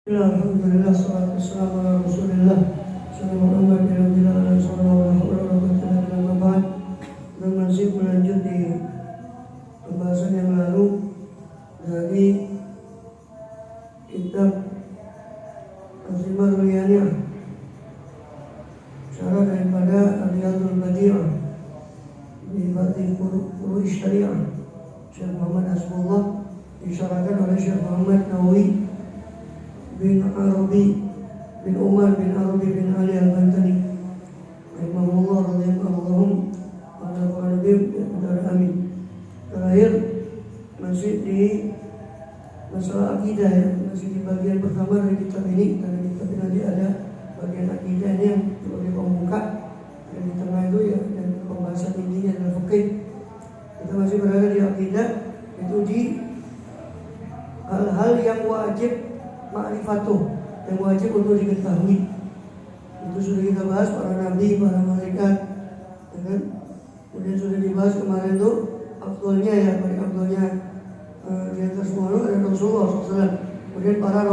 Alhamdulillah, salatu wassalamu ala Rasulillah sallallahu alaihi wasallam. Dan masih melanjut di pembahasan yang lalu dari kitab Azimah Riyaniah, syarah daripada Riyadul Badi'ah di Batin Furu'i Syariah Syekh Muhammad Hasbullah, disyarahkan oleh Syekh Muhammad Nawawi bin Arabi bin Umar bin Arabi bin Ali Al-Bantani rahimahullah radhiyallahu anhu. Terakhir masih di masalah akidah ya, masih di bagian pertama dari kitab ini. Karena kitab ini nanti ada bagian akidah ini yang sebagai pembuka, dan di tengah itu ya dan pembahasan intinya adalah fikih. Kita masih berada di akidah, itu di hal-hal yang wajib ma'rifatuh, yang wajib untuk diketahui. Itu sudah kita bahas, para nabi, para malaikat, ya kan? Kemudian sudah dibahas kemarin tuh afdolnya ya, paling afdolnya di atas semua ada Rasulullah SAW. Kemudian para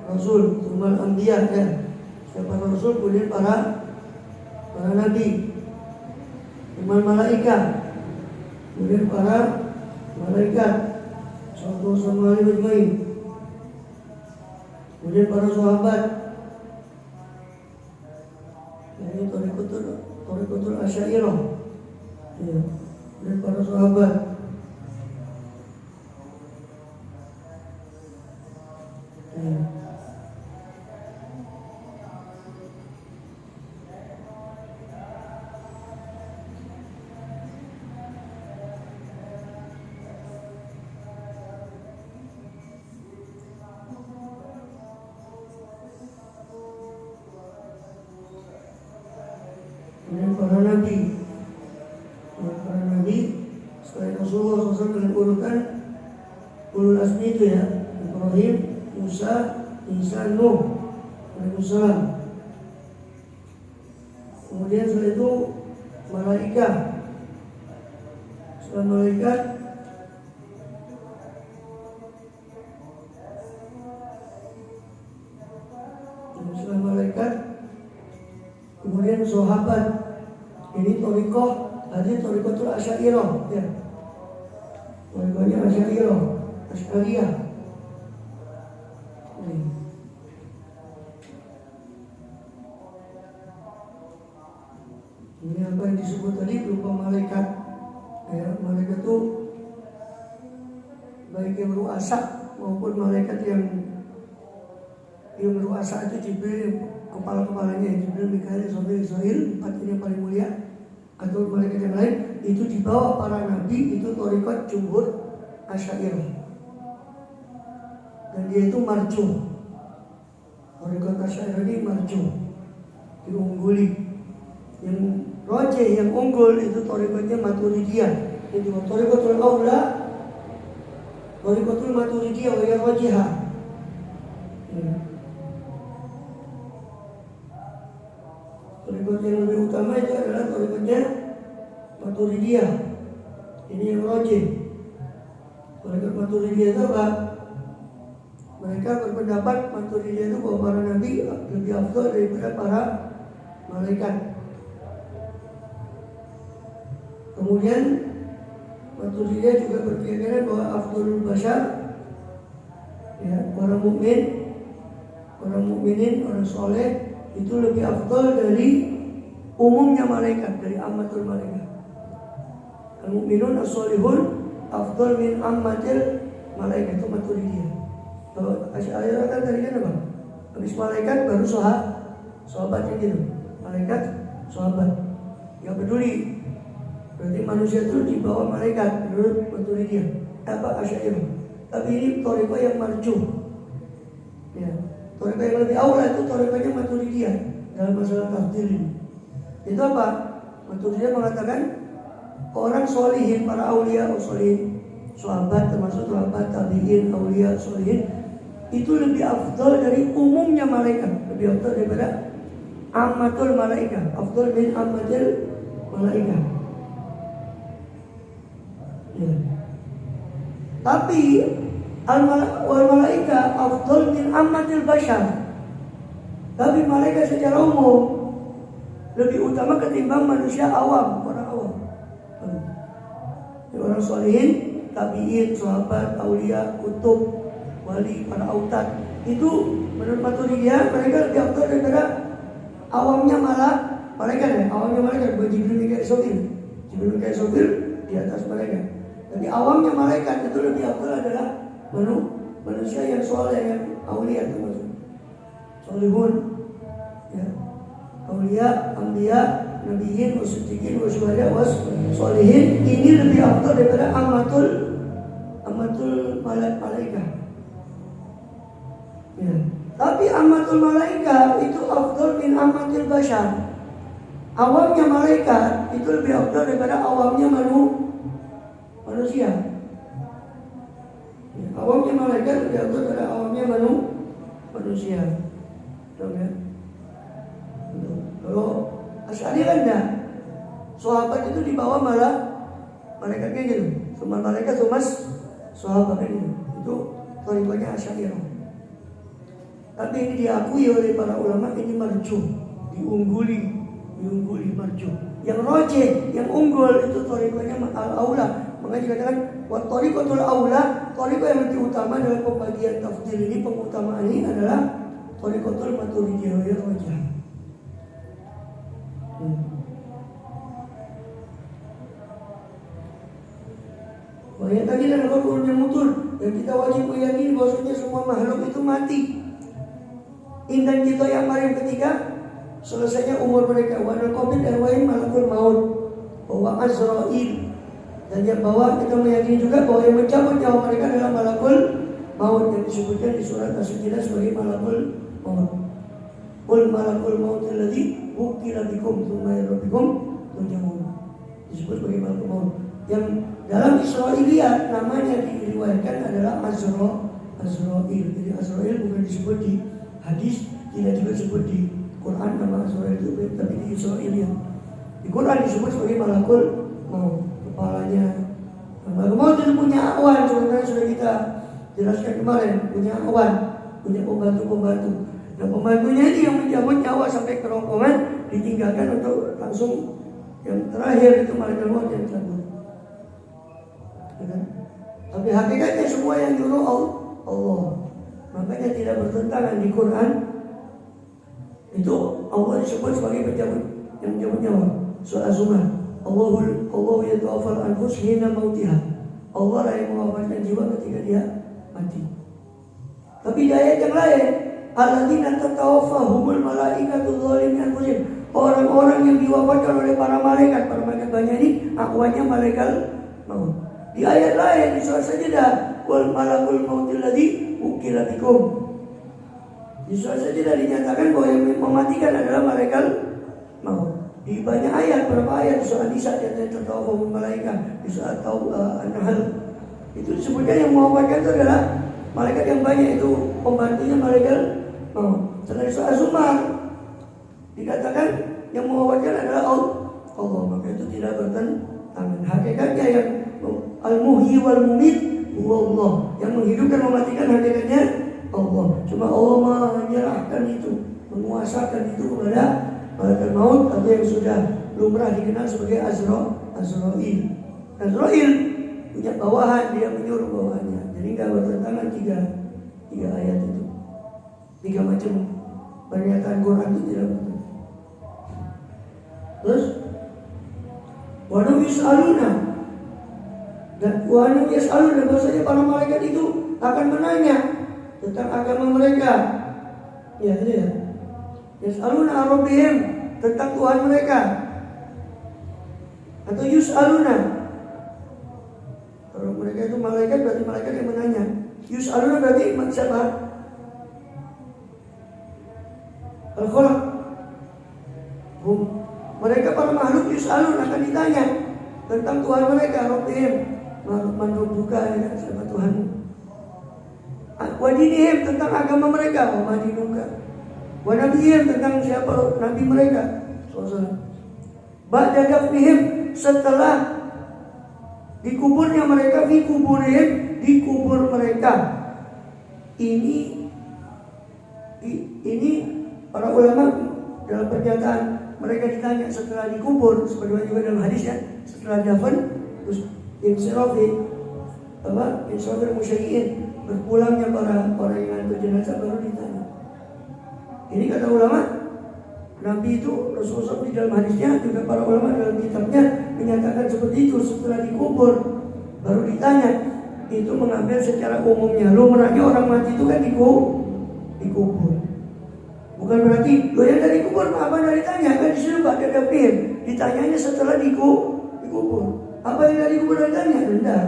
rasul, tumal anbiya ya, para rasul, kemudian para nabi, tumal malaikat, kemudian para malaikat, sallallahu alaihi wasallam, kemudian para sahabat. Ini Thariqatul Asy'ariyah ya, dan para sahabat ya. Kemudian para nabi selain Rasulullah SAW dengan urutan ulul azmi itu ya, Ibrahim, Musa, Isa, Nuh, Alaihissalam. Kemudian setelah itu malaikat. Setelah malaikat kemudian sahabat. Ini thariqah, hadis Thariqatul Asy'ariyah ya. Thariqahnya Asy'ariyah. Ini apa yang disebut tadi berupa malaikat. Ya, malaikat itu baik yang ru'asa maupun malaikat yang ru'asa itu Jibril, kepala-kepalanya Jibril, Mikail, Israfil, empat ini yang paling mulia, atau malaikat yang lain itu di bawah para nabi. Itu thariqat jumhur Asy'ariyah, dan dia itu marjuh. Thariqat Asy'ariyah ini marjuh, diungguli. Yang rajih, yang unggul itu thariqatnya Maturidiyah. Itu thariqatul aula, thariqatul Maturidiyah wa rajihah. Thariqat yang lebih utama itu adalah thariqatnya Maturidiyah. Ini yang rajih. Thariqat Maturidiyah itu apa? Mereka berpendapat Maturidiyah itu bahwa para nabi lebih afdal daripada para malaikat. Kemudian Maturidiyah juga berkeyakinan bahwa afdalul bashar ya, para mukminin, orang soleh itu lebih afdal dari umumnya malaikat, dari ammatul malaikat. Al-mu'minun as-solihun afdal min ammatil malaikat. Itu Maturidiyah. Kalau Asy'ariyah kan tadi kan apa? Habis malaikat baru sahabat yang gitu. Malaikat, sahabat. Gak peduli. Berarti manusia itu di bawah malaikat menurut Maturidiyah. Apa Asy'ariyah? Tapi ini thariqah yang marjuh. Ya. Thariqah yang lebih awal itu thariqahnya Maturidiyah dalam masalah tafsir ini. Itu apa? Maturidiyah mengatakan orang solihin, para aulia solihin, sahabat termasuk sahabat tabi'in, aulia solihin, itu lebih afdal dari umumnya malaikat, lebih afdal daripada ammatul malaikat, afdal min ammatil malaikat. Ya. Tapi Wal malaika afdal min ammatil bashar. Tapi malaikat secara umum lebih utama ketimbang manusia awam, orang awam. Orang solihin, tabiin, sahabat, aulia, kutub, wali, para autad. Itu menurut Maturidiyah mereka lebih afdal daripada awamnya malah malaikat ya. Awamnya malaikat Jibril, Mikail, Israfil. Jibril, Mikail, Israfil di atas mereka. Jadi awamnya malaikat itu lebih afdal adalah manusia yang soleh, yang aulia itu maksud. Solihun, ya. Aulia, anbiya, nabiyin, wasiddiqin, wasyuhada, wassolihin. Ini lebih afdal daripada amatul malaikat. Ya. Tapi amatul malaikat itu afdal min amatil bashar. Awamnya malaikat itu lebih afdal daripada awamnya manusia. Ya. Awamnya malaikat lebih afdal daripada awamnya manusia. Betul ya? Kalau Asy'ari kan enggak. Sahabat itu di bawah malah malaikatnya gitu. Cuma malaikat cuma sahabat gitu. Itu thariqahnya Asy'ari. Tapi ini diakui oleh para ulama ini marju, diungguli marju. Yang rojih, yang unggul itu thariqahnya al-aula. Makanya dikatakan wa thariqatul aula, thariqah yang lebih utama dalam pembagian tafdil ini, pengutamaan ini adalah thariqatul Maturidiyah rojih. Banyak tadi dalam Al-Quran yang mutul, dan kita wajib meyakini bahwasanya semua makhluk itu mati. Intan kita yang paling ketiga selesainya umur mereka. Wa al-qabid arwahin malakul maut wa Azrail. Dan yang bawah kita meyakini juga bahwa yang mencabut nyawa mereka adalah malakul maut yang disebutkan di surat As-Sajdah sebagai malakul maut. Qul malakul maut alladzi wukila bikum tsumma rabbikum turja'un. Disebut sebagai malakul maut. Yang dalam Israiliyat namanya diriwayatkan adalah Azrail. Jadi Azrail bukan disebut di hadis, tidak juga disebut di Quran nama Azrail itu, tapi di Israiliyat. Di Quran disebut sebagai malakul maut, kepalanya. Malakul maut itu punya awan, sebenarnya sudah kita jelaskan kemarin, punya awan, punya pembantu-pembantu. Dan pembantunya ini yang menjamut nyawa sampai kerongkongan, ditinggalkan untuk langsung yang terakhir itu malaikat maut yang cabut. Tapi hakikatnya semua yang nyuruh Allah. Makanya tidak bertentangan di Quran. Itu Allah disebut sebagai pencabut yang mencabut nyawa. Surah Az-Zumar. Allah yatawaffal anfus hina mautiha. Allah lah yang mewafatkan jiwa ketika dia mati. Tapi di ayat yang lain, alladzina tatawaffahumul malaikatu dzalimi anfusihim. Orang-orang yang diwafatkan oleh para malaikat banyak ini akwanya malaikat maut. Di ayat lain di surah Sajdah, wal malakul mautil ladzi wukila bikum. Di surah Sajdah dinyatakan bahwa yang mematikan adalah malaikat maut. Di banyak ayat, berapa ayat di surah Nisa yang tertawafahum malaikat, di surah An-Nahl itu disebutkan yang mewafatkan itu adalah malaikat yang banyak, itu pembantunya malaikat maut. Setelah di surah Az-Zumar dikatakan yang mewafatkan adalah Allah. Maka itu tidak bertentangan. Hakikatnya yang al-muhyi wal mumit huwa Allah. Yang menghidupkan mematikan hakikatnya Allah. Cuma Allah menyerahkan itu, menguasakan itu kepada malaikat maut atau yang sudah lumrah dikenal sebagai Azrail. Azrail punya bawahan, dia menyuruh bawahannya. Jadi enggak bertentangan tiga ayat itu. Tiga macam pernyataan Quran itu tidak bertentangan. Terus wa yus'aluna. Dan wahyu yas'alun, dan bahasanya para malaikat itu akan menanya tentang agama mereka. Ya, itu ya. Yas'aluna ar-rabbihim, tentang Tuhan mereka. Atau yus'aluna. Kalau mereka itu malaikat berarti malaikat yang menanya. Yus'aluna berarti siapa? Al-Khalaq. Mereka para makhluk yus'alun, akan ditanya tentang Tuhan mereka, rabbihim. Menrubuka ya, siapa Tuhanmu. Wadinihim, tentang agama mereka. Wadinuka. Wanabiyim, tentang siapa nabi mereka. Ba'da dafnihim, setelah dikuburnya mereka, fi kuburihim, di kubur mereka. Ini para ulama dalam pernyataan mereka ditanya setelah dikubur, sebagaimana juga dalam hadis ya, setelah dafan terus insirafi musyai'in, berpulangnya para orang yang hantu jenazah, baru ditanya. Ini kata ulama, Nabi itu Rasulullah di dalam hadisnya, juga para ulama dalam kitabnya menyatakan seperti itu. Setelah dikubur baru ditanya. Itu mengambil secara umumnya, lumrahnya orang mati itu kan dikubur. Bukan berarti lo yang dari kubur apa dari tanya, kan disuruh Pak Dadapin, ditanyanya setelah dikubur. Apa yang dari kubur ditanya? Enggak.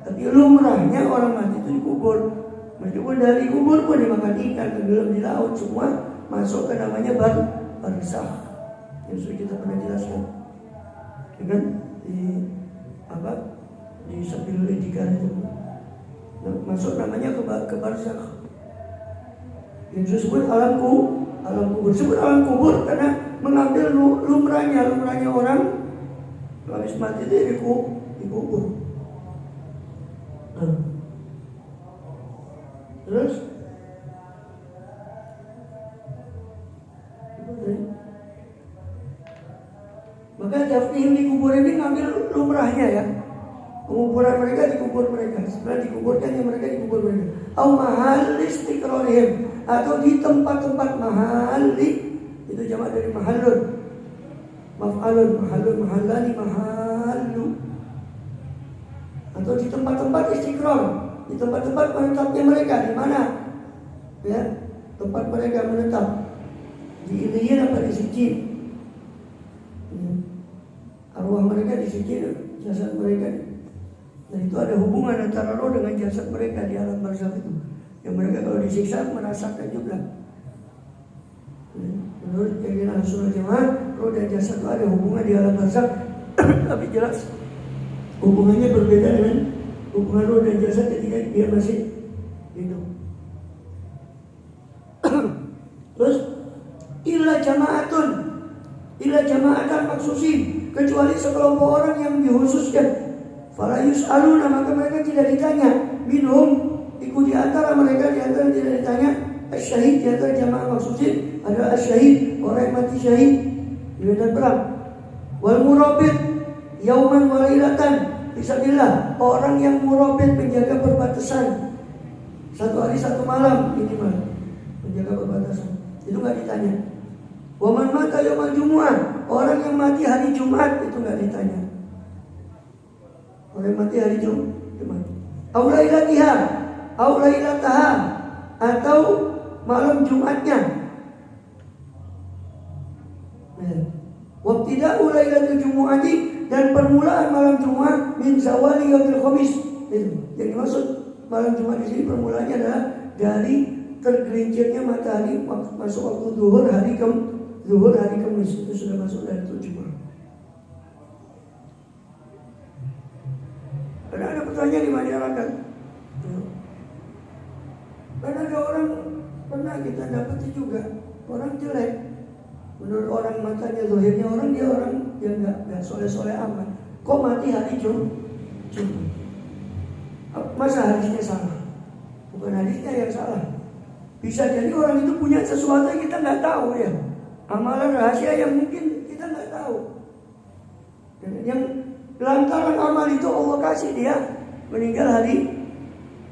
Tapi lumrahnya orang mati itu dikubur. Meskipun dari kubur pun dimakan ikan, tenggelam di laut, semua masuk ke namanya barzakh. Yang sudah kita pernah jelaskan. Dengan di Sabilul Ijtikar itu. Masuk namanya ke barzakh. Yang disebut alam kubur. Disebut alam kubur karena mengambil lumrahnya orang habis mati itu dikubur. Terus maka dafnihim di kubur ini ngambil lumrahnya ya. Penguburan mereka dikubur mereka. Setelah dikuburkannya mereka dikubur mereka. Au mahal istiqrarihim, atau di tempat-tempat mahali, itu jamak dari mahallun. Maf'alun, mahallani, mahallu. Atau di tempat-tempat istiqrar, di tempat-tempat menetapnya mereka di mana? Ya, tempat mereka menetap. Di Iliyin apa di Sijin? Arwah mereka di Sijin, jasad mereka. Dan itu ada hubungan antara roh dengan jasad mereka di alam barzakh itu. Yang mereka kalau disiksa merasakan juga. Menurut keyakinan Ahlussunnah Jamaah, roh dan jasad itu ada hubungan di alam barzakh. Tapi jelas hubungannya berbeda dengan hubungan roh dan jasad ketika dia masih hidup. Terus illa jama'atan maksusin, kecuali sekelompok orang yang dikhususkan. Fala yus'aluna, maka mereka tidak ditanya. Minhum, ikut di antara mereka, di antara tidak ditanya. Asyahid, di antara jamaah maksusin adalah asyahid, orang yang mati syahid di medan perang. Wal murabit yauman walailatan fisabilillah, orang yang murabit menjaga perbatasan 1 hari 1 malam minimal, menjaga perbatasan, itu nggak ditanya. Wa man mata yaumal jumu'ah, orang yang mati hari Jumat itu nggak ditanya. Orang mati hari Jumat. Aulailataha, atau malam Jumatnya. Wabtida'u lailatul jumu'ati, dan permulaan malam Jumat min zawali yaumil khamis. Jadi maksud malam Jumat di sini permulaannya adalah dari tergelincirnya matahari masuk waktu zuhur hari Kamis, itu sudah masuk dari Jumat. Karena ada pertanyaan di masyarakat. Karena ada orang, pernah kita dapati juga, orang jelek. Menurut orang matanya, zahirnya orang, dia orang yang gak soleh-soleh amat. Kok mati hari Jumat? Masa hadisnya salah? Bukan hadisnya yang salah. Bisa jadi orang itu punya sesuatu yang kita gak tahu ya. Amalan rahasia yang mungkin kita gak tahu. Dan yang lantaran amal itu Allah kasih dia meninggal hari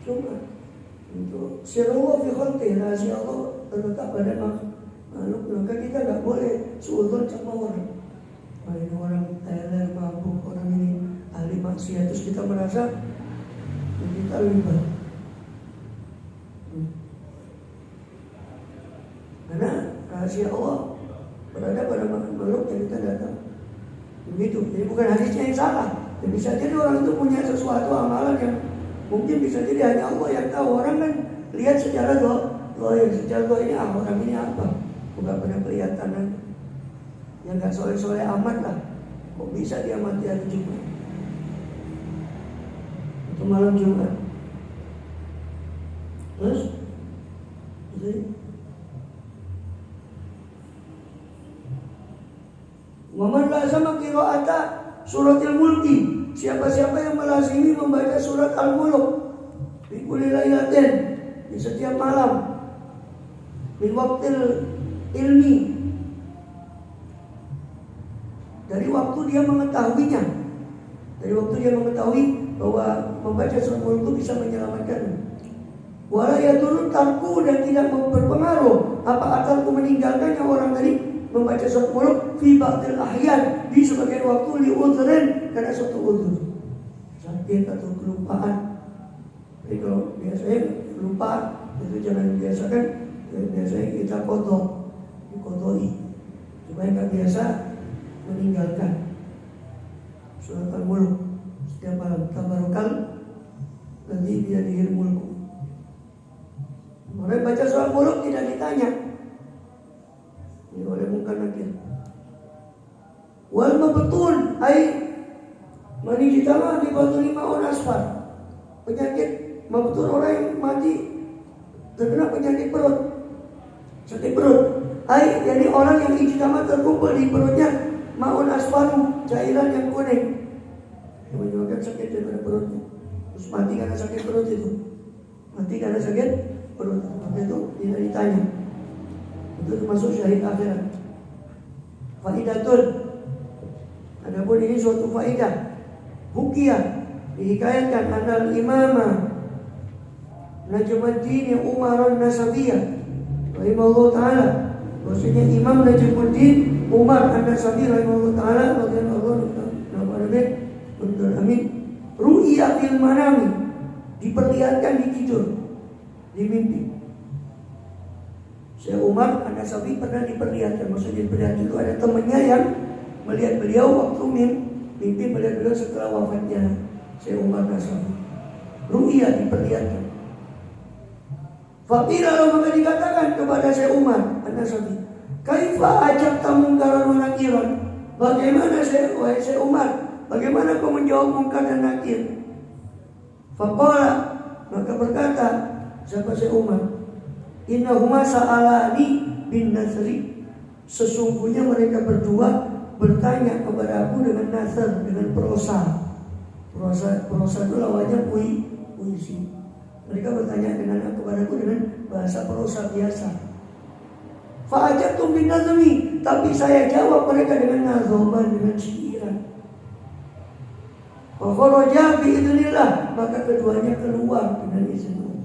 Jumat. Itu sirullah fi khalqih, rahasia Allah terletak pada makhluk. Maka kita nggak boleh suudzon sama orang. Ini orang teler, mabuk, orang ini ahli maksiat, terus kita merasa kita lebih baik. Karena rahasia Allah berada pada makhluk yang kita datang. Begitu. Jadi bukan hadisnya yang salah. Dan bisa jadi orang itu punya sesuatu amalan yang mungkin bisa jadi hanya Allah yang tahu. Orang kan lihat secara doa ini orang ini apa? Bukan pernah kelihatan kan? Yang nggak soleh-soleh amat lah. Kok bisa dia mati hari Jumat? Itu malam Jumat. Terus, jadi Muhammad lazama qira'ata suratil mulki, siapa-siapa yang melazimi membaca surat Al-Mulk di kulli lailatin, di setiap malam. Min waktil ilmi, dari waktu dia mengetahuinya, dari waktu dia mengetahui bahwa membaca surat Mulk itu bisa menyelamatkan. Wala yadurun tarku, dan tidak berpengaruh apa asalku meninggalkannya orang tadi membaca surat Mulk fi ba'dil ahyan, di sebagian waktu li udhrin, karena suatu udhur, sakit atau kelupaan. Jadi kalau biasanya lupa itu jangan biasakan, biasanya kita dikodoi supaya nggak biasa meninggalkan surat Al-Mulk setiap malam. Tabarokal nanti dia dihir mulku. Orang baca surat Mulk tidak ditanya ini oleh Munkar Nakir. Wal mabtun ai manijitama di batu 5 on asfar. Penyakit mabtun, orang yang mati terkena penyakit perut, sakit perut. Ai, jadi orang yang ijtama terkumpul di perutnya maun asfaru, cairan yang kuning, yang menyebabkan sakit daripada perutnya. Terus mati karena sakit perut itu. Mati karena sakit perut. Maka itu tidak ditanya. Itu termasuk syahid akhirat. Faidatun. Adapun ini suatu faidah. Hukiyah, dihikayatkan anal imamah Najmuddin Umar an-Nasabiyah rahimahullah ta'ala, maksudnya Imam Najmuddin Umar an-Nasabi rahimahullah ta'ala radhiyallahu anhu, ru'ya fil manami, diperlihatkan di tidur, di mimpi. Syekh Umar an-Nasabi pernah diperlihatkan, maksudnya diperlihatkan itu ada temannya yang melihat beliau waktu mimpi melihat beliau setelah wafatnya Syekh Umar an-Nasabi. Ru'ya, diperlihatkan. Faqila, lalu maka dikatakan kepada Syekh Umar an-Nasabi, kaifa ajabta mungkaran wa nakiran? Bagaimana Syekh Umar, bagaimana kau menjawab mungkar dan nakir? Faqala, maka berkata siapa Syekh Umar, innahuma sa'alani bin nasri, sesungguhnya mereka berdua bertanya kepada aku dengan nasr, dengan prosa. Prosa itu lawannya puisi. Mereka bertanya kepadaku dengan bahasa prosa biasa. Fa'ajabtum bin nazmi, tapi saya jawab mereka dengan nazoman, dengan syairan. Wa kharaja bi idznillah, maka keduanya keluar dengan izin Allah.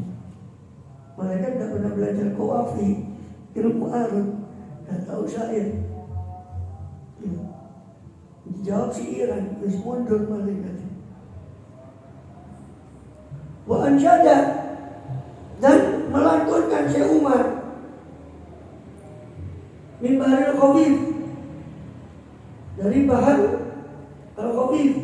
Mereka tidak pernah belajar qawafi, ilmu arud, tidak tahu syair. Dijawab syairan, terus mundur mereka. Wa ansyada, dan melantunkan Syekh Umar min baharil khawif, dari bahar al-khawif.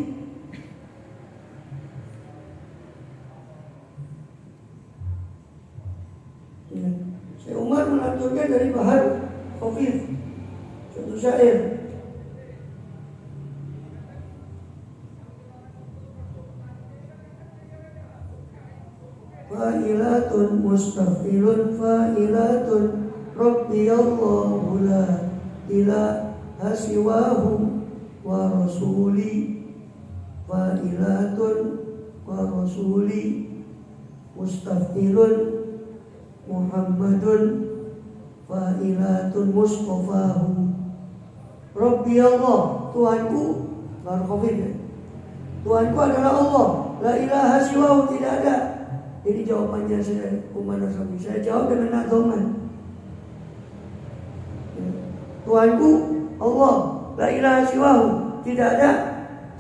Syekh Umar melantunkan dari bahar khawif satu syair. Fa'ilatun mustafilun fa'ilatun Rabbiyallahu la ilaha siwahum wa rasuli. Fa'ilatun wa rasuli mustafilun Muhammadun fa'ilatun mustafahum. Rabbiyallah, Tuhanku, Tuhanku adalah Allah, la ilaha siwahu, tidak ada. Ini jawabannya saya Umar Nasabi. Saya jawab dengan nazoman. Tuhanku Allah, la ilaha siwahu, tidak ada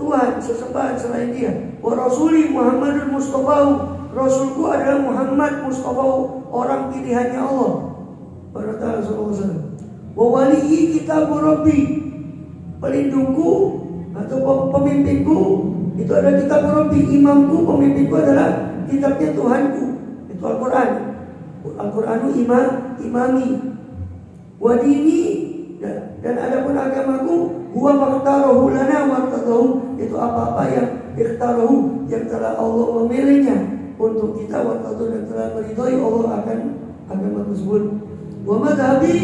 Tuhan sesembahan selain dia. Wa rasuli Muhammadun mustafahu, Rasulku adalah Muhammad mustafahu, orang pilihannya Allah pada Ta'ala sallallahu alaihi wasallam. Wa waliyi kitabu rabbi, pelindungku atau pemimpinku itu adalah kitab rabbi. Imamku, pemimpinku adalah kitabnya Tuhanku, itu Al-Quran. Al-Quranu imami. Wadini, dan adapun agamaku, huwa maktarahu lana wartadahu, itu apa-apa yang ikhtarahu, yang telah Allah memilihnya untuk kita, wartadahu, dan telah meridhai Allah akan agama tersebut. Wa madhabi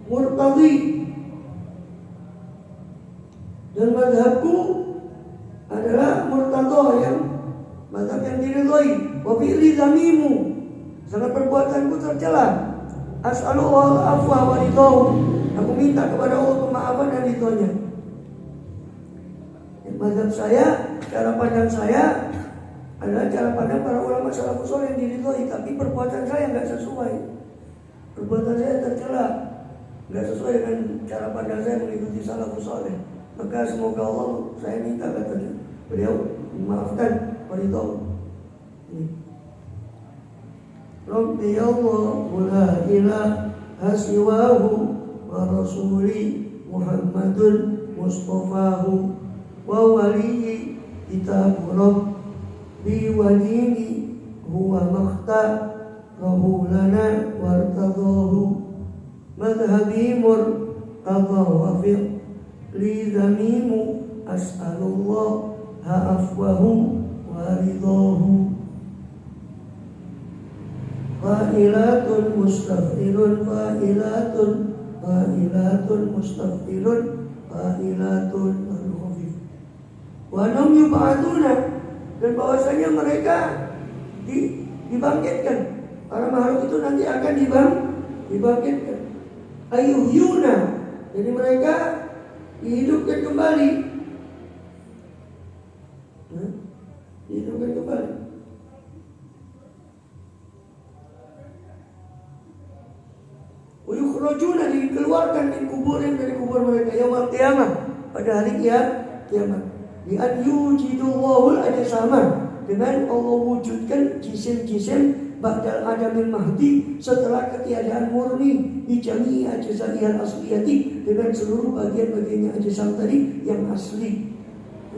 murtadhi, dan madhabku adalah murtadha, yang diridhoi, wa fi'li dzamimu, sangat perbuatanku tercela. As'alullah al-afwa wa ridhahu, aku minta kepada Allah pemaafan dan ridhonya. Mazhab saya, cara pandang saya adalah cara pandang para ulama salafus saleh yang diridhoi, tapi perbuatan saya nggak sesuai. Perbuatan saya tercela, nggak sesuai dengan cara pandang saya mengikuti salafus saleh. Maka semoga Allah, saya minta katanya beliau memaafkan waridhahu. Rabbi Allah la ilaha siwahu wa rasuli Muhammadun mustafahu wa waliyyi kitabu rabbi wa dini huwa makhtarahu lana wartadahu madhabi murtada wa fi'li dhamimu as'alullah afwahu wa ridahu. Fa'ilatun mustafilun fa'ilatun mustafilun fa'ilatun al-khafif wa nam yub'atuna, dan bahwasanya mereka dibangkitkan, para makhluk itu nanti akan dibangkitkan. Ayyuhyuna, jadi mereka dihidupkan kembali. Dihidupkan kembali. Uyukhrajuna, dikeluarkan dari kubur mereka yaumul qiyamah, pada hari kiamat. Bi an yujidullahul ajsama, dengan Allah wujudkan jisim-jisim ba'dal adamil mahdi, setelah ketiadaan murni, bi jami'i ajza'il asliyati, dengan seluruh bagian-bagiannya ajsam tadi yang asli.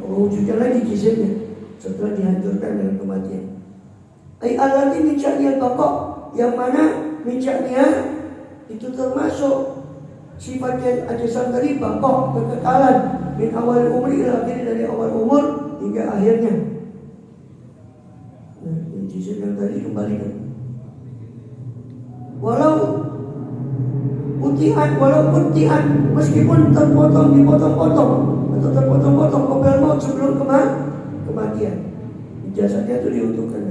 Allah wujudkan lagi jisimnya setelah dihancurkan dengan kematian. Ai allati min sya'niyal baqa, yang mana min sya'niya itu termasuk sifatnya ajsam tadi baqa, kekekalan, min awal umri ila akhir, dari awal umur hingga akhirnya. Nah, jisim yang tadi kembalikan. Walau putihan, meskipun dipotong-potong atau terpotong-potong qabla maut, sebelum kematian, jasadnya itu diutuhkan.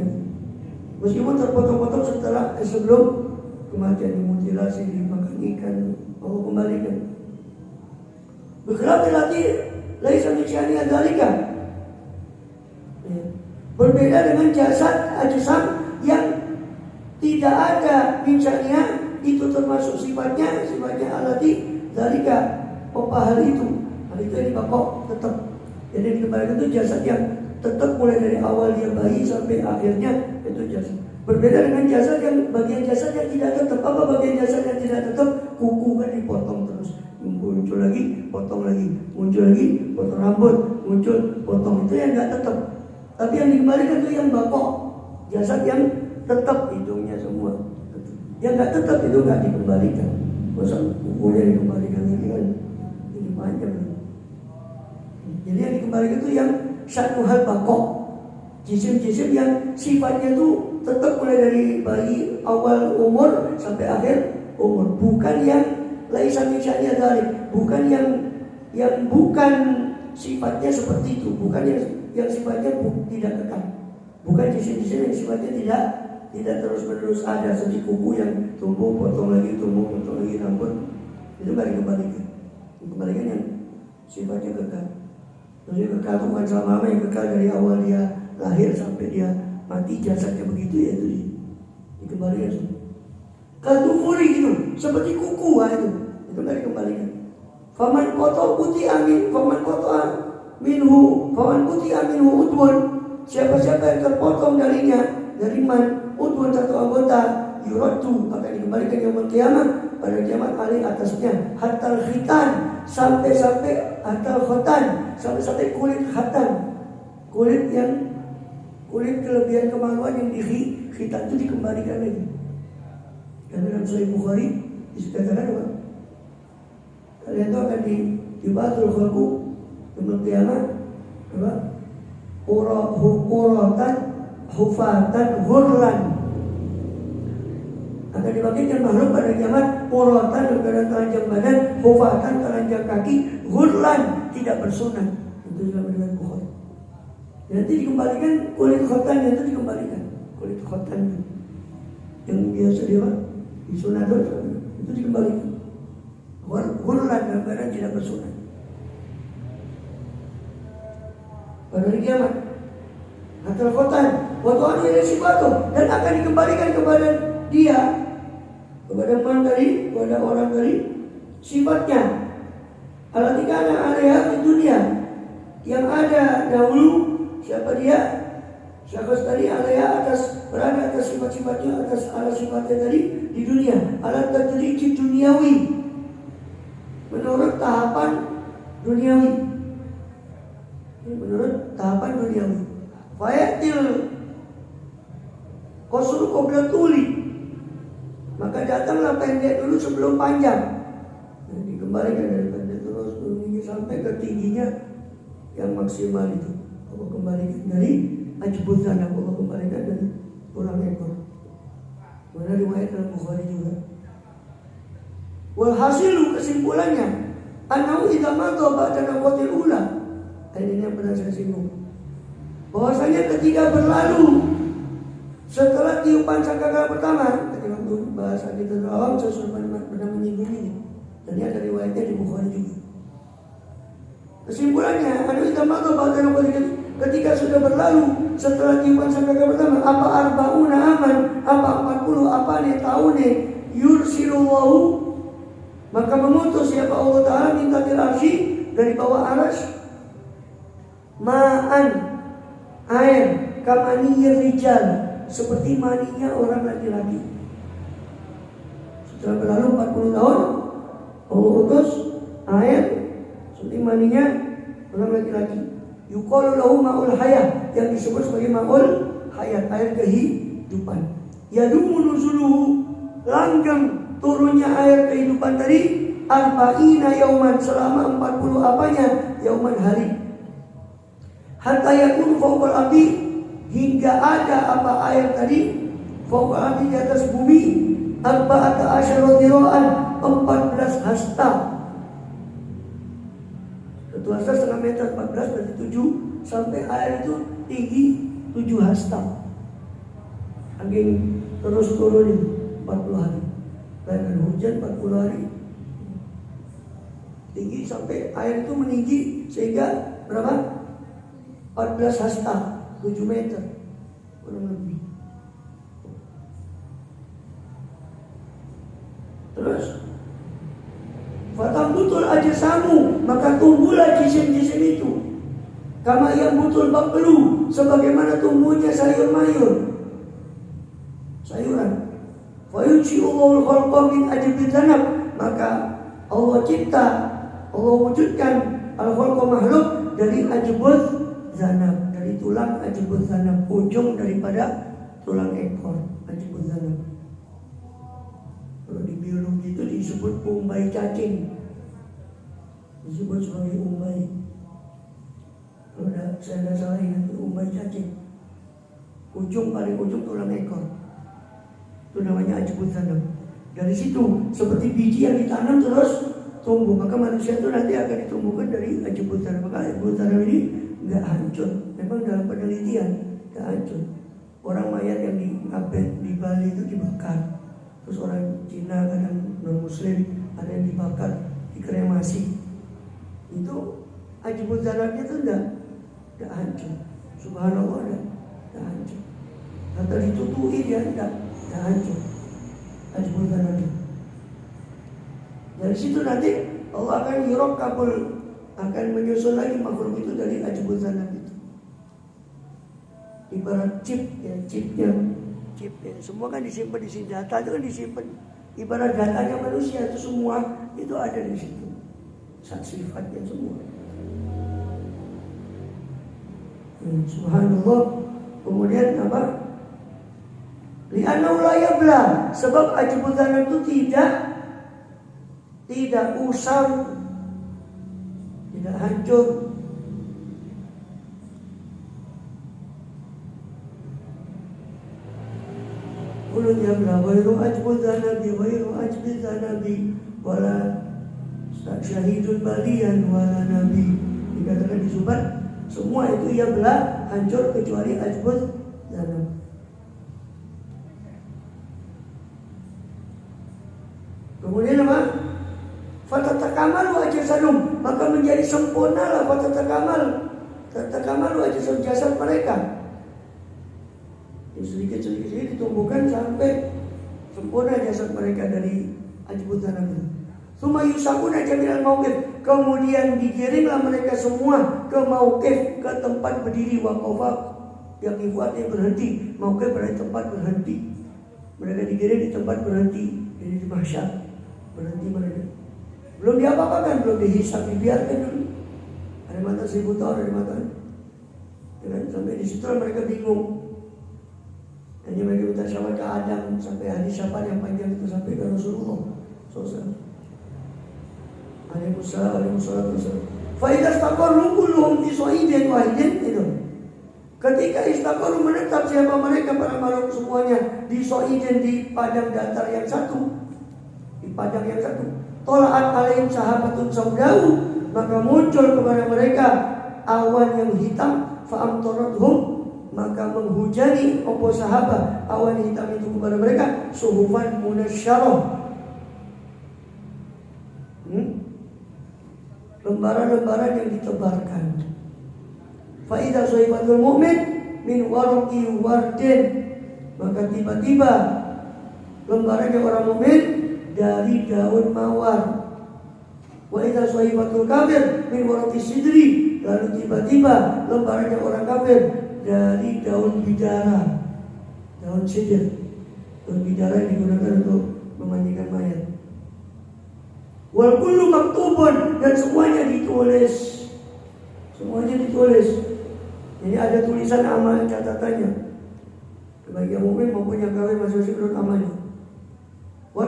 Meskipun terpotong-potong sebelum kematian, dimutilasi, dimakan ikan, Allah kembalikan. Berkhilaf lagi laisa min sya'ni dzalika, berbeda dengan jasad ajsam yang tidak ada min sya'niha, itu termasuk sifatnya alati dzalika, hal itu dibakok tetap. Jadi dikembalikan itu jasad yang tetap mulai dari awal dia bayi sampai akhirnya, itu jasad. Berbeda dengan jasad yang bagian jasad yang tidak tetap. Apa bagian jasad yang tidak tetap? Kuku kan dipotong terus, muncul lagi, potong lagi, muncul lagi, potong rambut, muncul, potong, itu yang nggak tetap. Tapi yang dikembalikan itu yang bakok, jasad yang tetap, hidungnya semua tetap. Yang nggak tetap itu nggak dikembalikan. Masa kukunya dikembalikan ini kan ini panjang. Jadi yang dikembalikan itu yang satu hal bakok, jisim-jisim yang sifatnya itu tetap mulai dari bayi awal umur sampai akhir umur, bukan yang laisa min sya'ni dzalik, bukan yang bukan sifatnya seperti itu, bukan yang sifatnya tidak kekal, bukan jisim-jisim yang sifatnya tidak terus-menerus ada, seperti kuku yang tumbuh potong lagi rambut, itu nggak dikembalikan. Dikembalikan yang sifatnya kekal. Jadi kekal itu bukan selama-lama, yang kekal dari awal dia lahir sampai dia mati, jasadnya begitu, ya itu dikembalikan semua. Kaltufuri gitu, seperti kuku itu nggak dikembalikan. Faman koto putih amin, faman koto minhu udwun, siapa-siapa yang terpotong darinya, dari man udwun, satu anggota, yuratu, akan dikembalikan yaumul qiyamah, pada kiamat alih atasnya, hatal khitan, sampai hatal khotan, sampai kulit khatan, kulit kelebihan kemaluan yang di khitan itu dikembalikan lagi. Karena dalam Sahih Bukhari disebutkan apa? Kalian tahu akan dibahas khalqu yaumul qiyamah apa? Uratan hufatan ghurlan, akan dibangkitkan makhluk pada kiamat uratan, dengan telanjang badan, hufatan, telanjang kaki, ghurlan, tidak bersunat. Itu juga dengan Bukhari. Nanti dikembalikan kulit khotannya itu dikembalikan. Kulit khotan yang biasa dia disunat itu dikembalikan. Hurlan dalam keadaan tidak bersunat. Pada hari kiamat hatta khotan waktu anu sifatu, dan akan dikembalikan kepada dia, kepada orang dari sifatnya. Alatikana alaiha di dunia, yang ada dahulu. Siapa dia? Syakhs tadi alaiha atas, berada atas sifat-sifatnya, atas ala sifatnya tadi di dunia. Alat tadriji duniawi, menurut tahapan duniawi. Menurut tahapan duniawi. Fayatil qasru qabla tuli, maka datanglah pendek dulu sebelum panjang. Jadi dikembalikan dari pendek terus tinggi sampai ke tingginya yang maksimal itu. Allah kembalikan dari ajbul zanab, Allah kembalikan dari tulang ekor. Mana riwayat dalam Bukhari juga. Walhasilu, kesimpulannya, annahu idza madha ba'da naqatil ula. Ini yang pernah saya singgung. Bahwasanya ketika berlalu setelah tiupan sangkakala pertama, tadi waktu bahasa kita awam saya sudah pernah menyinggung ini. Dan ini ada riwayatnya di Bukhari juga. Kesimpulannya, annahu idza madha ba'da naqatil, ketika sudah berlalu setelah tiupan sangkakala pertama, apa arba'una aman, apa 40, apa nih tahunnya, yursilullahu, maka mengutus siapa Allah Ta'ala minta arsy, dari bawah arsy, ma'an, air, kamaniyir rijal, seperti maninya orang laki-laki. Setelah berlalu 40 tahun, Allah utus air seperti maninya orang laki-laki. Yuqalu lahu ma'ul hayat, yang disebut sebagai ma'ul hayat, air kehidupan. Yadumu nuzuluhu, langgeng turunnya air kehidupan tadi, arba'ina yauman, selama 40 apanya? Yauman, hari. Hatta yakun fawqal ardi, hingga ada apa air tadi fawqal ardi, di atas bumi, arba'ata asyara dhira'an, 14 hasta. Satu hasta setengah meter, 14 berarti 7, sampai air itu tinggi 7 hasta. Angin terus turun 40 hari. Dan hujan 40 hari. Tinggi sampai air itu meninggi sehingga berapa? 14 hasta, 7 meter kurang lebih. Terus fatam butul ajsamu, maka tumbuhlah jisim-jisim itu. Kama yang butul baklu, sebagaimana tumbuhnya sayur-mayur, sayuran. Fa yunshi'ullahu al-khalqa min ajbil zanab, maka Allah cipta, Allah wujudkan al-khalqa makhluk dari ajbul zanab, dari tulang ajbul zanab, ujung daripada tulang ekor ajbul zanab. Kalau di biologi itu disebut umbai cacing, disebut sebagai umbai. Kalau saya tidak salah ingat, umbai cacing, ujung paling ujung tulang ekor, itu namanya ajbul zanab. Dari situ seperti biji yang ditanam terus tumbuh, maka manusia itu nanti akan ditumbuhkan dari ajbul zanab. Maka ajbul zanab ini nggak hancur, memang dalam penelitian nggak hancur. Orang mayat yang diabet di Bali itu dibakar, terus orang Cina kadang non Muslim ada yang dibakar, dikremasi, itu ajbul zanabnya itu nggak hancur. Subhanallah, nggak hancur. Atau ditutui dia nggak hancur ajbul zanabnya. Dari situ nanti Allah akan yurakabul, akan menyusun lagi makhluk itu dari ajbul zanab itu. Ibarat chip ya, chip ya, semua kan disimpan di sini, data itu kan disimpan. Ibarat datanya manusia itu semua itu ada di situ, sifatnya semua. Subhanallah. Kemudian apa? Li'annahu la yabla, sebab ajbul zanab itu tidak usang, tidak hancur. Ulun yabla wairu ajbul zanabi, wairu ajbul zanabi, wala syahidul balian, wala nabi. Dikatakan di subat, semua itu yabla hancur kecuali ajbuz zanab. Kemudian apa? Fatatakamal wa jasadum, maka menjadi sempurnalah tatakamal wa jasad mereka. Sedikit ditumbuhkan sampai sempurna jasad mereka dari ajbuz zanab itu. Suma yusakuna jami'al mauqif, kemudian digiringlah mereka semua ke mauqif, ke tempat berdiri. Waqafa yang artinya berhenti, mauqif berarti tempat berhenti. Mereka digiring di tempat berhenti, jadi di mahsyar. Berhenti mereka. Belum diapa-apakan, belum dihisab, dibiarkan dulu. Ada mata 1000 tahun, ada mata. Sampai di situ mereka bingung. Hanya mereka minta syafaat ke Adam, sampai hadis syafaat yang panjang itu sampai ke Rasulullah SAW. Alaihissalam. Faidah istaqarru kulluhum fi sa'idin wahidin itu. Ketika istaqarru menetap siapa mereka para makhluk semuanya di sa'idin, di padang datar yang satu. Di padang yang satu. Tola'at alaihim sahabatun saudau, maka muncul kepada mereka awan yang hitam, fa'amtarathum, maka menghujani opo sahabat awan hitam itu kepada mereka suhufan munasyarah, lembaran-lembaran yang ditebarkan. Faidah sohibatul mu'min min warqi wardin, maka tiba-tiba lembarannya orang mukmin dari daun mawar. Wa idza sohibatul kafir min warqi sidri, lalu tiba-tiba lembarannya orang kafir dari daun bidara, daun sidr. Daun bidara yang digunakan untuk memandikan mayat. Wal kullu maktubun, dan semuanya ditulis. Semuanya ditulis. Jadi ada tulisan amal catatannya. Bagi yang mukmin maupun yang kafir masing-masing menurut amalnya. Wa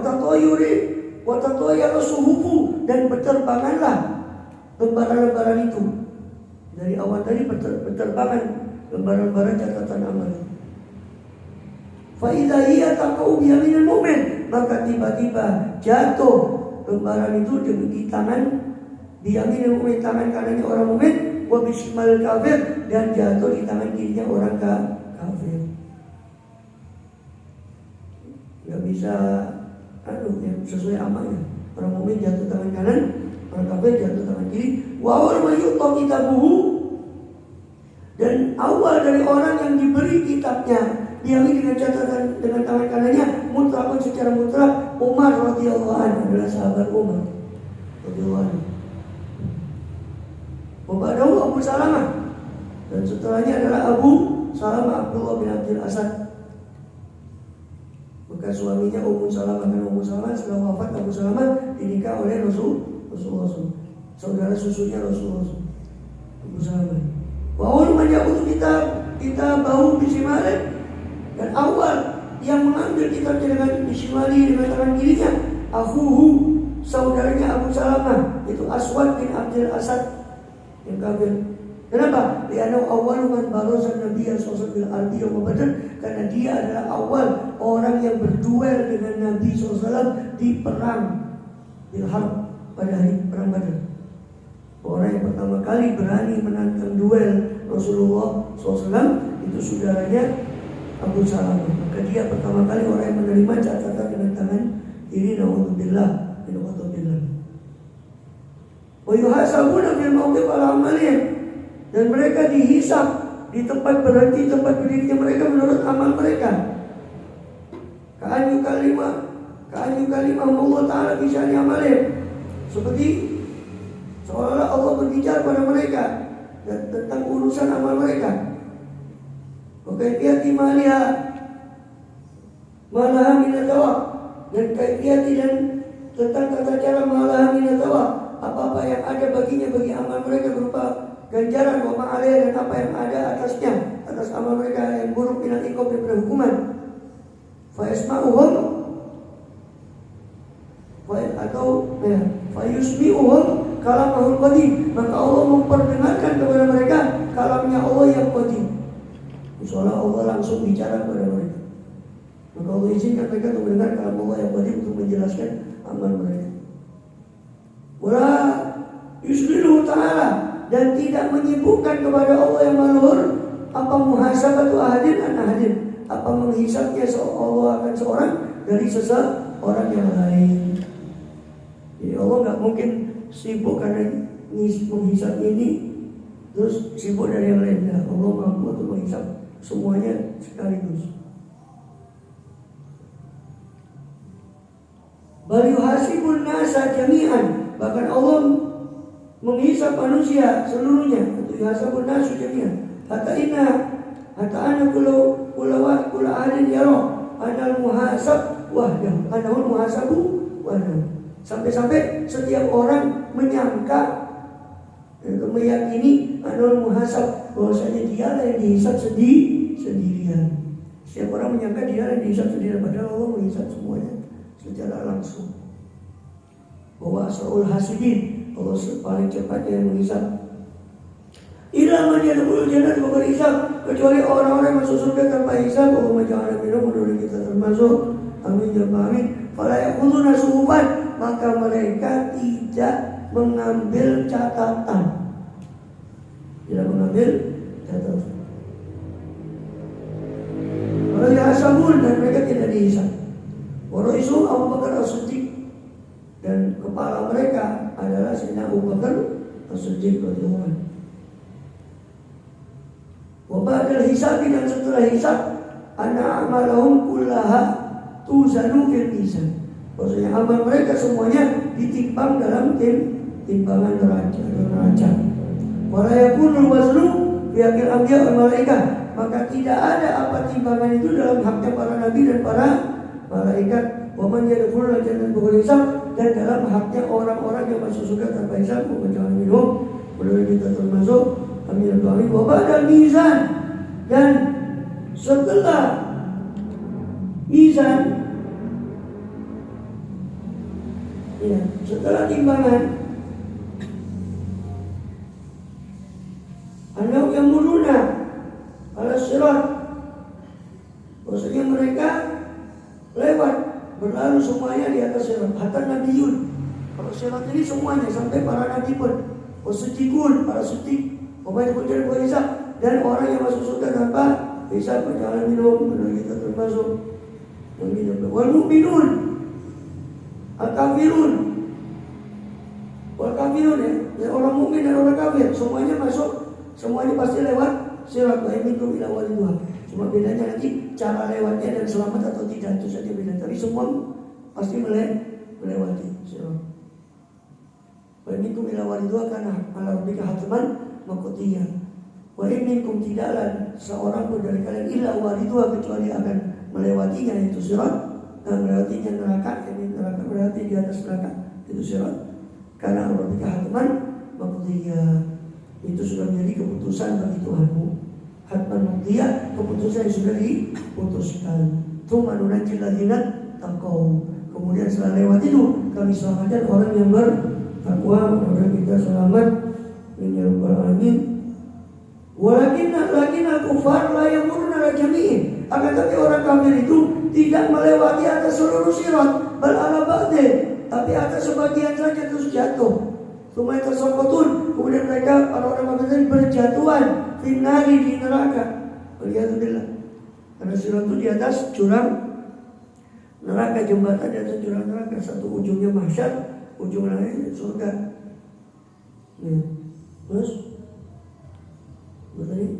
tatoyara suhufu, dan berterbanganlah lembaran-lembaran itu. Dari awal tadi berterbangan lembaran-lembaran catatan amal. Fa idza hiya taqau bi yaminil mu'min, maka tiba-tiba jatuh lembaran itu di tangan biyamin mu'min, tangan kanannya orang mukmin, wa bismal kafir, dan jatuh di tangan kirinya orang kafir. Gak bisa yang sesuai amalnya. Orang mukmin jatuh tangan kanan, orang kafir jatuh tangan kiri. Wa awal ma yu'ta kitabuhu, dan awal dari orang yang diberi kitabnya diambil dengan catatan dengan tangan kanannya mutlakun, secara mutlak, Umar radhiyallahu anhu, adalah sahabat Umar radhiyallahu anhu. Wabadahu Abu Salamah, dan setelahnya adalah Abu Salamah Abdullah bin Abdul Asad, bekas suaminya Ummu Salamah. Dan Ummu Salamah setelah wafat Abu Salamah dinikah oleh Rasulullah, saudara susunya Rasulullah Abu Salamah. Wa awal man ya'khudhu kita bau bisimalin, dan awal yang mengambil kitabnya dengan bisimali, dengan tangan kirinya, akhuhu, saudaranya Abu Salamah, itu Aswad bin Abdul Asad yang kafir. Kenapa? Lianau awal man barazan Nabi SAW bil ardi wa Badr, karena dia adalah awal orang yang berduel dengan Nabi SAW di perang bil harb, pada hari perang Badr. Orang yang pertama kali berani menantang duel Rasulullah SAW itu saudaranya Abu Salamah. Maka dia pertama kali orang yang menerima catatan dengan tangan kiri. Na'udzubillah min ghadabillah. Wa yuhasabuna bil mawqif ala amalihim, dan mereka dihisab di tempat berhenti, tempat berdirinya mereka menurut amal mereka. Ka'an yukalimah Allah Ta'ala bisyani amalihim, seperti seolah-olah Allah berbicara pada mereka dan tentang urusan amal mereka. Kaifiyati maliha malaha minatawab, dan kaifiyati, dan tentang tata cara malaha minatawab, apa-apa yang ada baginya, bagi amal mereka berupa ganjaran, wa ma'alih, dan apa yang ada atasnya, atas amal mereka yang buruk, minal iqab, daripada hukuman. Fa yasma'uhum fa yusmi'uhum kalamahul qadim, maka Allah memperdengarkan kepada mereka kalamnya Allah yang qadim. Seolah Allah langsung bicara kepada mereka. Maka Allah izinkan mereka untuk mendengar kalam Allah yang qadim untuk menjelaskan amal mereka. Wala yusliluhu ta'ala, dan tidak menyibukkan kepada Allah yang maluhur apa muhasabatu ahadin an ahadin, apa menghisabnya Allah akan seorang dari seseorang yang lain. Jadi Allah nggak mungkin sibuk karena menghisab ini terus sibuk dari yang lain. Nah, Allah mampu untuk menghisab semuanya sekaligus. Bal yuhasibun nasa jami'an, bahkan Allah menghisab manusia seluruhnya. Untuk yuhasibun nasu jami'an. Hatta ana kula ahadin yara anal muhasab wahdahu, anahul muhasabu wahdahu. Sampai setiap orang menyangka atau meyakini anahul muhasab, bahwasanya dia yang dihisab sendirian. Setiap orang menyangka dia yang dihisab sendirian, padahal Allah menghisab semuanya secara langsung. Bahwa asrul hasibin, Allah paling cepat yang menghisab. Ila man yadkhulul jannata bighairi hisab, kecuali orang-orang yang masuk surga tanpa hisab. Allahumma ja'alna minhum, mudah kita termasuk. Amin ya rabbal alamin. Fala ya'khuduna suhufan, maka mereka tidak mengambil catatan. Tidak mengambil catatan. Wala yahsabun, dan mereka tidak dihisab. Wa ra'isu Abu Bakar As-Siddiq, dan kepala mereka adalah Sayyidina Abu Bakar As-Siddiq radhiyallahu anhu. Wabadal hisabi, dan setelah hisab, ana amalahum kullaha tuzanu fil mizan, maksudnya amal mereka semuanya ditimbang dalam timbangan neraca. Wala yakunul waznu fi haqqil anbiya wal malaikah, maka tidak ada apa timbangan itu dalam haknya para nabi dan para malaikat. Wa man yadkhulul jannata bighairi hisab, dan dalam haknya orang-orang yang masuk surga tanpa hisab. Jangan minum, boleh kita termasuk. Amin. Wa ba'da mizan, dan setelah mizan, ya, setelah timbangan, anak yang muruna ala sirat, maksudnya mereka lewat berlalu semuanya di atas sirat. Hatta nabiyun, kalau sirat ini semuanya sampai para nabi pun, wasiddiqun, para siddiq, pemain kunjung hisab, dan orang yang masuk surga tanpa hisab. Jangan minum, kita termasuk yang minum. Wal mu'minun al-kafirun, wal kafirun, ya, orang mukmin dan orang kafir semuanya masuk, semuanya pasti lewat sirat. Wa minkum ila walidha, cuma bedanya nanti cara lewatnya dan selamat atau tidak, itu saja beda. Tapi semua pasti melewati sirat. Wa minkum ila walidha kana ala rabbika hatman maqdiyah. Wa minkum, tidaklah seorang pun dari kalian illa walidha, kecuali akan melewatinya, itu sirat. Dan melewatinya neraka, ini neraka berarti di atas neraka, itu sirat. Karena rabbika hatman maqdiyah, itu sudah menjadi keputusan bagi Tuhanmu. Hatman maqdiyah, keputusan yang sudah diputuskan. Tsumma nunajjil ladzina taqaw, kemudian setelah lewat itu kami selamatkan orang yang bertakwa. Mudah kita selamat ya rabbal alamin. Walakin al-kufar la yamuruna ala jami'in, akan tapi orang kafir itu tidak melewati atas seluruh sirat, bal ala ba'dih, tapi atas sebagian saja terus jatuh. Summa yatasaqatun, kemudian mereka orang-orang kafir berjatuhan finari, di neraka. Waliyadzubillah. Karena sirat itu di atas jurang neraka, jembatan di atas jurang neraka, satu ujungnya mahsyar, ujung lainnya surga. Ya. Terus bertanya,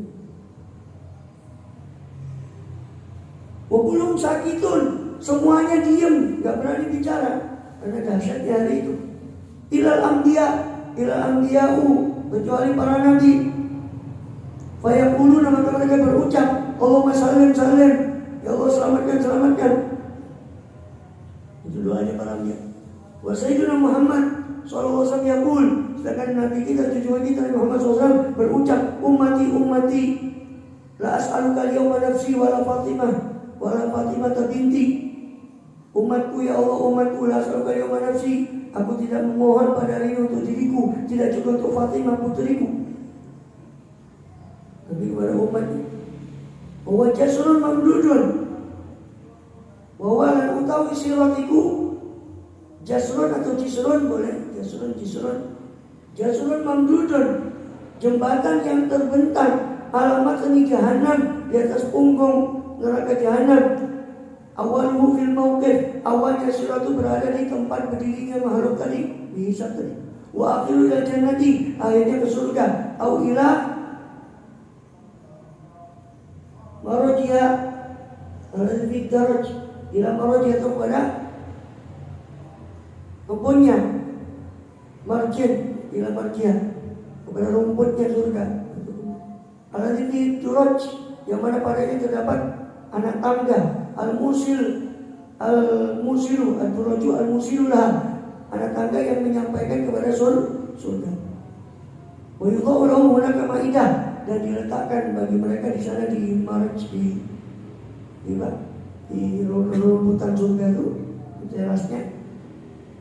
belum sakitun, semuanya diem, nggak berani bicara karena dahsyatnya hari itu. Ilal ambiya'u, kecuali para nabi. Fayaqulu, maka mereka berucap, Allahumma sallim, ya Allah selamatkan. Itu doanya para nabi. Wa sayyiduna Muhammad sallallahu alaihi wasallam yaqul, sedangkan nabi kita, tujuan kita Muhammad SAW berucap, ummati la as'aluka al-yawma nafsi wala Fatimah binti. Umatku ya Allah, umatku, la as'aluka al-yawma nafsi, aku tidak memohon pada hari ini untuk diriku, tidak juga untuk Fatimah putriku, tapi kepada umatnya. Wa jasrun mamdudun, bahwa lan utawi siratiku, jasrun atau jisrun boleh, jasrun mamdudun, jembatan yang terbentang alamat ini jahanam, di atas punggung neraka jahanam. Awaluhu fil mauqif, awalnya sirat itu berada di tempat berdirinya makhluk tadi, dihisab tadi. Wa akhiru ila jannati, akhirnya ke surga. Au ila marajia, alladhi daraj, ila marajia itu pada kebunnya, marjin, ila marjia, kepada rumputnya surga. Alladhi daraj, yang mana padanya terdapat anak tangga, al-musilu, al-duraju, al-musilulah, anak tangga yang menyampaikan kepada surga. Wa yudha'u lahum hunaka ma'idah, dan diletakkan bagi mereka di sana di marj, di rumputan surga itu, terasnya.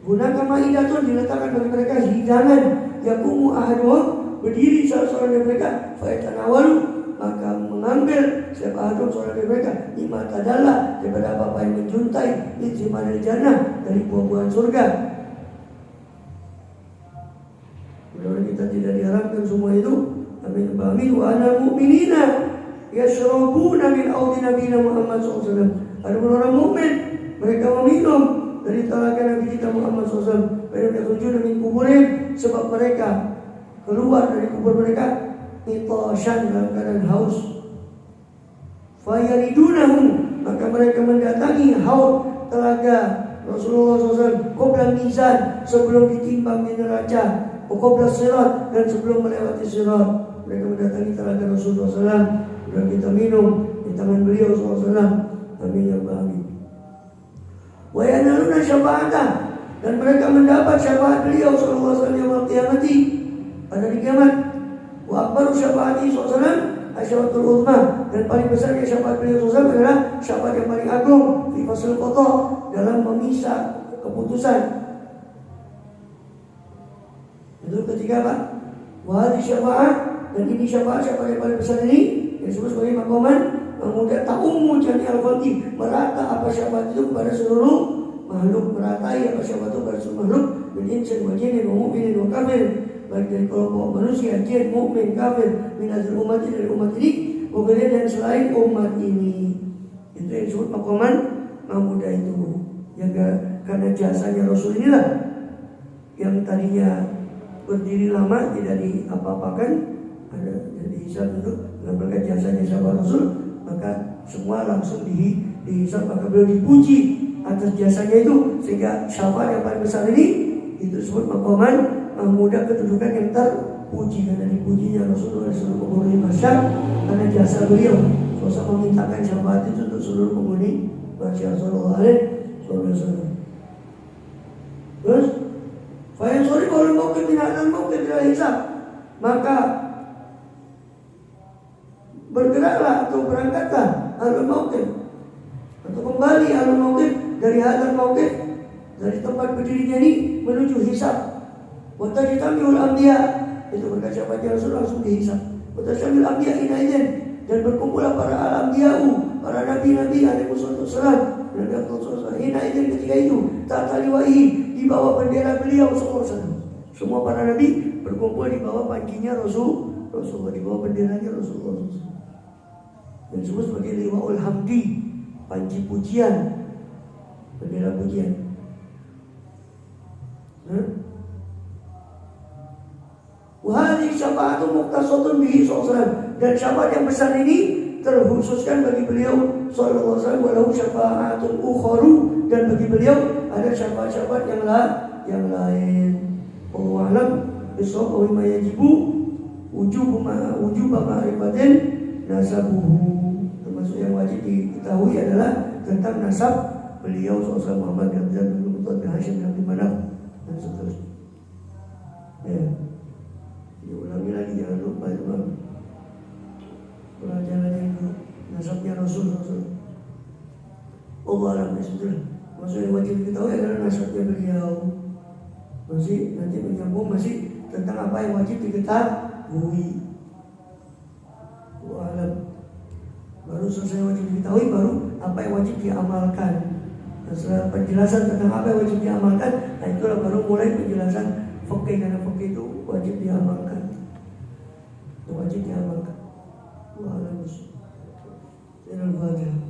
Hunaka ma'idah itu diletakkan bagi mereka hidangan, yaqumu ahaduhum, berdiri salah seorang dari mereka, fa yatanawalu, maka mengambil siapa adum seorang dari mereka lima tadalla, daripada apa yang menjuntai dari jannah, dari buah-buahan surga. Mudah-mudahan kita tidak diharapkan semua itu. Amin. Amin. Wa anal mu'minina yashrabuna min audi nabiyina Muhammad SAW. Ada orang mukmin, mereka meminum dari telaga Nabi kita Muhammad SAW. Mereka tujuan min kuburin, sebab mereka keluar dari kubur mereka itashan, dalam keadaan haus. Fayaridunahum, maka mereka mendatangi haud telaga Rasulullah SAW qabla mizan, sebelum ditimbang di neraca, qabla sirat, dan sebelum melewati sirat. Mereka mendatangi telaga Rasulullah SAW, dan kita minum di tangan beliau SAW. Amin ya Rabbal alamin. Wa yanaluna syafa'atah, dan mereka mendapat syafaat beliau SAW yaumul qiyamati, pada hari kiamat. Wa akbaru syafaati SAW asyafatul uzma, dan paling besarnya syafaat beliau SAW adalah syafaat yang paling agung fi fasl qada, dalam memisah keputusan. Itu ketiga apa? Wa hadhihi syafaat, dan ini syafaat yang paling besar ini yang disebut sebagai maqaman mahmudah ta'ummu jami'al khalqi, merata apa syafaat itu kepada seluruh makhluk, meratai apa syafaat itu kepada seluruh makhluk, bil insan wa jinnin wa mu'minin wa kafir, baik dari kelompok manusia, jin, mukmin, kafir, minazil umat, dari umat ini, kemudian dan selain umat ini. Itu yang disebut maqaman mahmudah itu. Yang karena jasanya Rasul inilah yang tadinya berdiri lama tidak diapa-apakan, ada jadi hisab itu dengan berkat jasanya sahabat Rasul, maka semua langsung dihisab, maka beliau dipuji atas jasanya itu, sehingga syafaat yang paling besar ini itu disebut maqaman mahmudah, kedudukan yang terpuji, karena dipujinya Rasulullah seluruh penghuni masyarakat karena jasa beliau. Rasul memintakan syafaat itu untuk seluruh penghuni masyarakat sallallahu alaihi wasallam. Terus fa'in suri kalau mungkin binatang mungkin tidak hisab, maka bergeraklah atau berangkatlah alul mauqif, atau kembali alul mauqif dari hadal mauqif, dari tempat berdirinya ini menuju hisab. Watajtamil anbiya, itu berkat syafaatnya Rasul langsung dihisab. Watajtamil anbiya inaidin, dan berkumpullah para al-anbiya'u, para nabi-nabi alaihi wassalam, dan Rasulullah inaidin ketika itu tataliwahi, di bawah bendera beliau sallallahu alaihi wasallam. Semua para nabi berkumpul di bawah panjinya Rasulullah, di bawah benderanya Rasulullah. Dan disebut sebagai liwaul hamdi, panji pujian, bendera pujian. Wahai syafaat muqtasatun bihi sallallahu, dan syafaat yang besar ini terkhususkan bagi beliau sallallahu alaihi wasallam. Walau syafaatun ukharu, dan bagi beliau ada syafaat-syafaat yang lain. Wallahu a'lam bishawab wa ma yajibu wujub ma'rifatin nasabuhu. Termasuk yang wajib diketahui adalah tentang nasab beliau sallallahu Muhammad bin Hashim bin Manaf dan seterusnya. Ya. Diulangi lagi, jangan lupa teman. Pelajaran itu nasabnya Rasul. Allah alam bismillah. Maksud yang wajib diketahui adalah nasabnya beliau. Masih nanti menyambung masih tentang apa yang wajib diketahui. Allah alam. Baru selesai wajib diketahui, baru apa yang wajib diamalkan. Setelah penjelasan tentang apa yang wajib diamalkan, nah itulah baru mulai penjelasan fikih, karena fikih itu wajib diamalkan. Itu wajib diamalkan. wa ala Al-Fatihah.